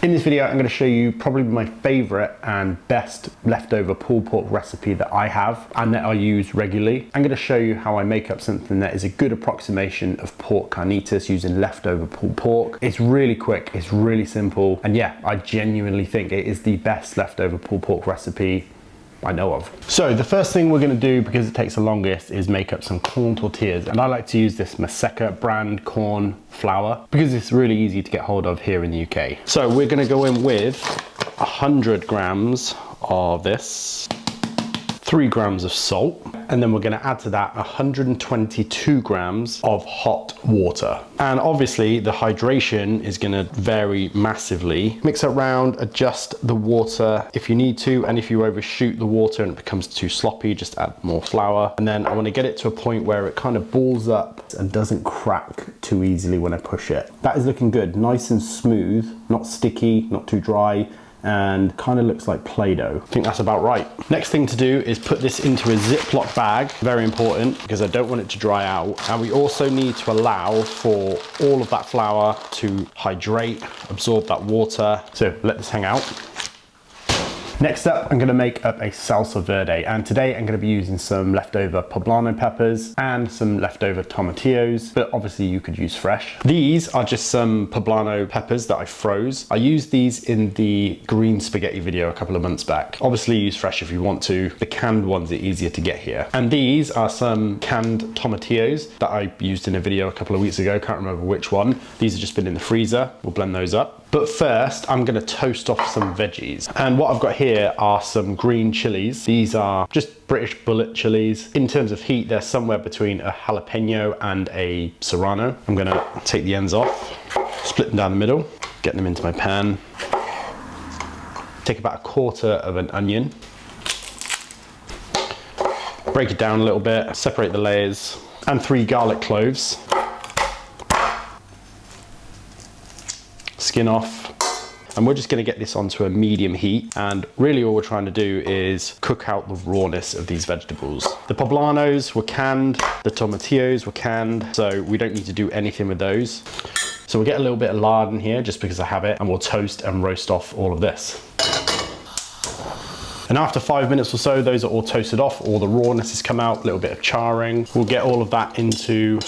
In this video, I'm going to show you probably my favorite and best leftover pulled pork recipe that I have and that I use regularly. I'm going to show you how I make up something that is a good approximation of pork carnitas using leftover pulled pork. It's really quick, it's really simple, and yeah, I genuinely think it is the best leftover pulled pork recipe I know of. So the first thing we're going to do, because it takes the longest, is make up some corn tortillas, and I like to use this Masa brand corn flour because it's really easy to get hold of here in the UK. So we're going to go in with 100 grams of this, 3 grams of salt, and then we're going to add to that 122 grams of hot water. And obviously the hydration is going to vary massively. Mix it around, adjust the water if you need to, and if you overshoot the water and it becomes too sloppy, just add more flour. And then I want to get it to a point where it kind of balls up and doesn't crack too easily when I push it. That is looking good, nice and smooth, not sticky, not too dry, and kind of looks like Play-Doh. I think that's about right. Next thing to do is put this into a Ziploc bag, very important because I don't want it to dry out. And we also need to allow for all of that flour to hydrate, absorb that water. So let this hang out. Next up, I'm gonna make up a salsa verde, and today I'm gonna be using some leftover poblano peppers and some leftover tomatillos, but obviously you could use fresh. These are just some poblano peppers that I froze. I used these in the green spaghetti video a couple of months back. Obviously use fresh if you want to. The canned ones are easier to get here. And these are some canned tomatillos that I used in a video a couple of weeks ago, can't remember which one. These have just been in the freezer. We'll blend those up. But first, I'm gonna toast off some veggies. And what I've got here are some green chilies. These are just British bullet chilies. In terms of heat, they're somewhere between a jalapeno and a serrano. I'm gonna take the ends off, split them down the middle, get them into my pan. Take about 1/4 of an onion. Break it down a little bit, separate the layers, and 3 garlic cloves. Skin off, and we're just going to get this onto a medium heat, and really all we're trying to do is cook out the rawness of these vegetables. The poblanos were canned, the tomatillos were canned, so we don't need to do anything with those. So we'll get a little bit of lard in here just because I have it, and we'll toast and roast off all of this. And after 5 minutes or so, those are all toasted off, all the rawness has come out, a little bit of charring. We'll get all of that into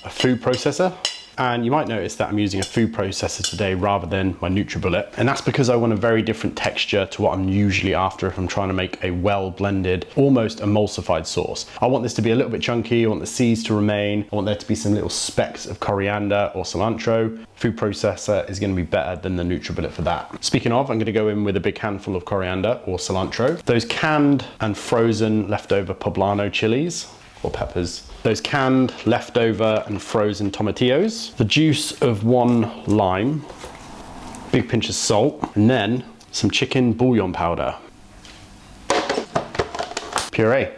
a food processor. And you might notice that I'm using a food processor today rather than my NutriBullet. And that's because I want a very different texture to what I'm usually after if I'm trying to make a well-blended, almost emulsified sauce. I want this to be a little bit chunky, I want the seeds to remain, I want there to be some little specks of coriander or cilantro. Food processor is gonna be better than the NutriBullet for that. Speaking of, I'm gonna go in with a big handful of coriander or cilantro. Those canned and frozen leftover poblano chilies or peppers. Those canned, leftover and frozen tomatillos, the juice of 1 lime, big pinch of salt, and then some chicken bouillon powder. Puree.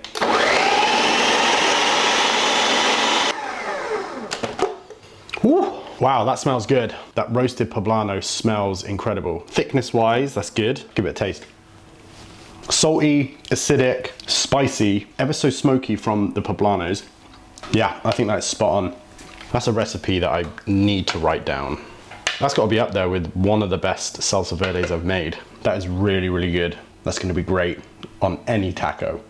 Woo. Wow, that smells good. That roasted poblano smells incredible. Thickness wise, that's good. Give it a taste. Salty, acidic, spicy, ever so smoky from the poblanos. Yeah, I think that's spot on. That's a recipe that I need to write down. That's got to be up there with one of the best salsa verdes I've made. That is really, really good. That's going to be great on any taco.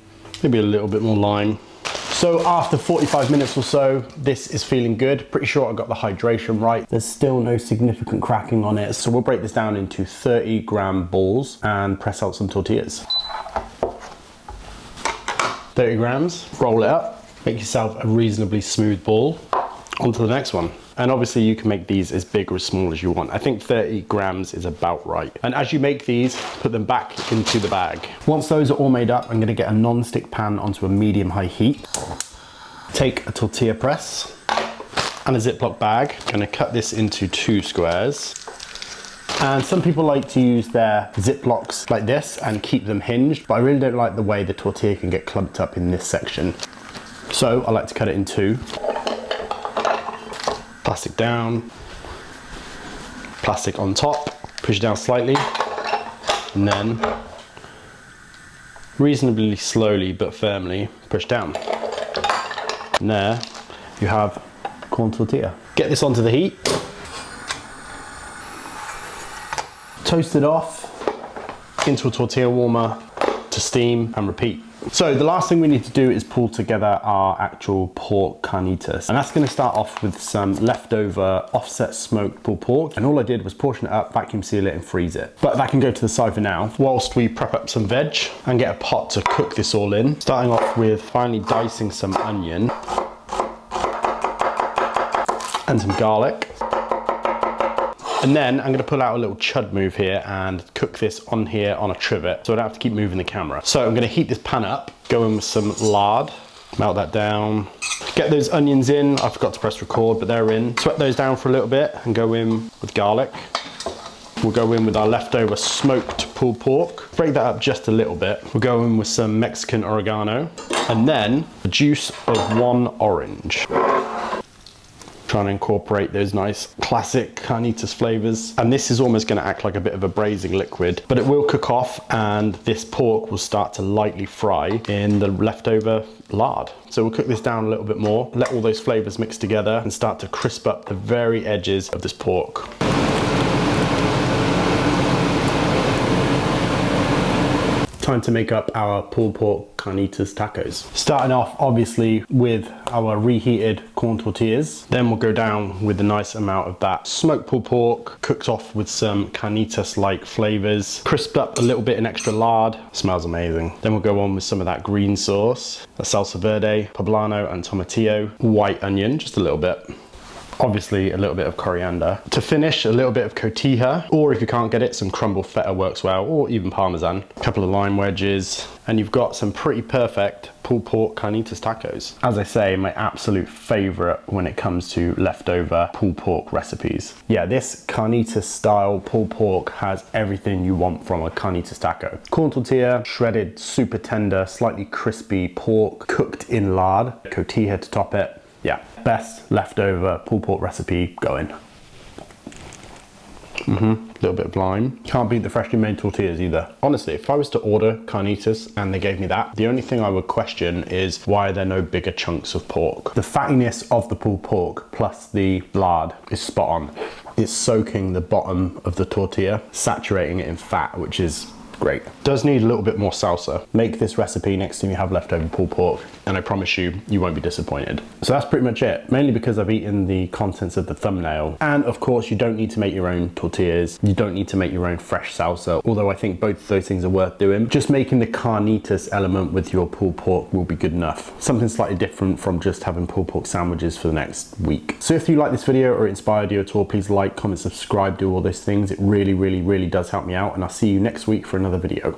Maybe a little bit more lime. So after 45 minutes or so, this is feeling good. Pretty sure I got the hydration right. There's still no significant cracking on it. So we'll break this down into 30-gram balls and press out some tortillas. 30 grams, roll it up. Make yourself a reasonably smooth ball. On to the next one. And obviously you can make these as big or as small as you want. I think 30 grams is about right. And as you make these, put them back into the bag. Once those are all made up, I'm gonna get a non-stick pan onto a medium-high heat. Take a tortilla press and a Ziploc bag. Gonna cut this into 2 squares. And some people like to use their Ziplocs like this and keep them hinged, but I really don't like the way the tortilla can get clumped up in this section. So I like to cut it in 2. Plastic down, plastic on top, push it down slightly, and then reasonably slowly but firmly push down. And there you have corn tortilla. Get this onto the heat. Toast it off into a tortilla warmer to steam and repeat. So the last thing we need to do is pull together our actual pork carnitas. And that's gonna start off with some leftover offset smoked pulled pork. And all I did was portion it up, vacuum seal it and freeze it. But that can go to the side for now, whilst we prep up some veg and get a pot to cook this all in. Starting off with finally dicing some onion and some garlic. And then I'm gonna pull out a little chud move here and cook this on here on a trivet so I don't have to keep moving the camera. So I'm gonna heat this pan up, go in with some lard, melt that down. Get those onions in, I forgot to press record, but they're in. Sweat those down for a little bit and go in with garlic. We'll go in with our leftover smoked pulled pork. Break that up just a little bit. We'll go in with some Mexican oregano and then the juice of 1 orange. Trying to incorporate those nice classic carnitas flavors. And this is almost gonna act like a bit of a braising liquid, but it will cook off and this pork will start to lightly fry in the leftover lard. So we'll cook this down a little bit more, let all those flavors mix together and start to crisp up the very edges of this pork. Time to make up our pulled pork carnitas tacos. Starting off obviously with our reheated corn tortillas. Then we'll go down with a nice amount of that smoked pulled pork, cooked off with some carnitas-like flavors, crisped up a little bit in extra lard. Smells amazing. Then we'll go on with some of that green sauce, the Salsa Verde, Poblano and Tomatillo, white onion, just a little bit. Obviously a little bit of coriander. To finish, a little bit of cotija, or if you can't get it, some crumbled feta works well, or even parmesan. A couple of lime wedges, and you've got some pretty perfect pulled pork carnitas tacos. As I say, my absolute favorite when it comes to leftover pulled pork recipes. Yeah, this carnitas style pulled pork has everything you want from a carnitas taco. Corn tortilla, shredded, super tender, slightly crispy pork, cooked in lard, cotija to top it. Yeah, best leftover pulled pork recipe going. A little bit of lime. Can't beat the freshly made tortillas either. Honestly, if I was to order carnitas and they gave me that, the only thing I would question is why are there no bigger chunks of pork? The fattiness of the pulled pork plus the lard is spot on. It's soaking the bottom of the tortilla, saturating it in fat, which is great. Does need a little bit more salsa. Make this recipe next time you have leftover pulled pork and I promise you, you won't be disappointed. So that's pretty much it, mainly because I've eaten the contents of the thumbnail. And of course, you don't need to make your own tortillas. You don't need to make your own fresh salsa, although I think both of those things are worth doing. Just making the carnitas element with your pulled pork will be good enough. Something slightly different from just having pulled pork sandwiches for the next week. So if you like this video or it inspired you at all, please like, comment, subscribe, do all those things. It really, really, really does help me out. And I'll see you next week for another video.